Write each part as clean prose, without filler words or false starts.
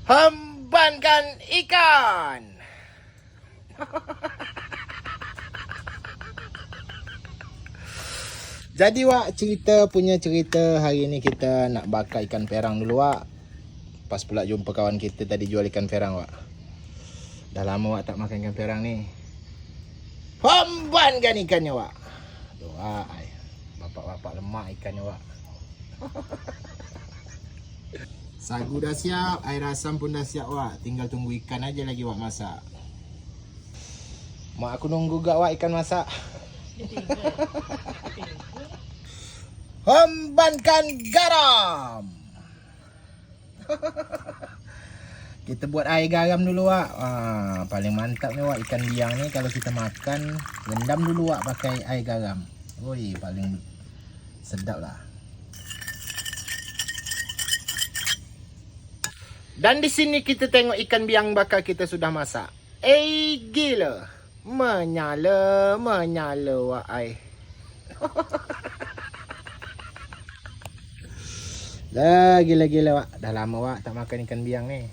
Hembankan ikan. Jadi Wak, cerita hari ni kita nak bakar ikan perang dulu Wak. Pas pula jumpa kawan kita tadi jual ikan perang Wak. Dah lama Wak tak makan ikan perang ni. Hembankan ikannya Wak. Doa ai. Bapak-bapak lemak ikannya Wak. Sagu dah siap, air asam pun dah siap Wak. Tinggal tunggu ikan aja lagi Wak masak. Mak aku nunggu gak Wak ikan masak. Hembankan garam. Kita buat air garam dulu Wak. Paling mantap ni Wak ikan biang ni kalau kita makan, rendam dulu Wak pakai air garam. Oi, paling sedap lah. Dan di sini kita tengok ikan biang bakar kita sudah masak. Gila. Menyala Wak ai. Dah gila Wak. Dah lama Wak tak makan ikan biang ni.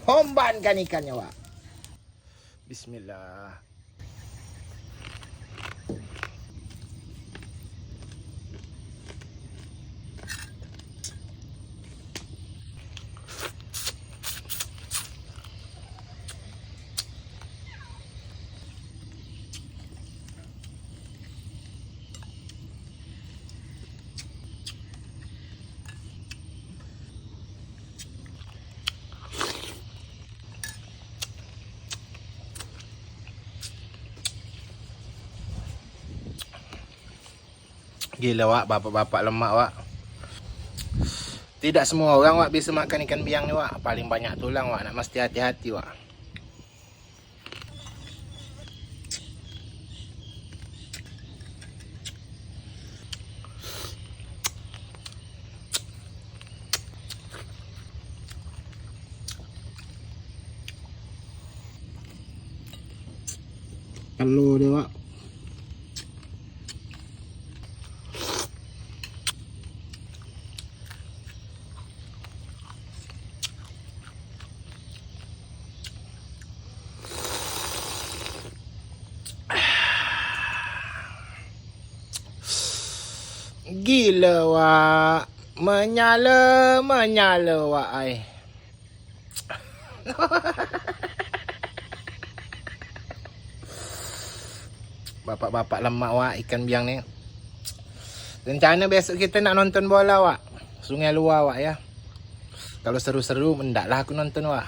Hembankan ikannya Wak. Bismillah. Gila Wak, bapak-bapak lemak Wak. Tidak semua orang Wak bisa makan ikan biang ni Wak. Paling banyak tulang Wak, nak mesti hati-hati Wak. Telur dia Wak. Gila Wak. Menyala Wak ai. Bapak-bapak lemak Wak ikan biang ni. Rencana besok kita nak nonton bola Wak. Sungai Luar Wak ya. Kalau seru-seru mendaklah aku nonton Wak.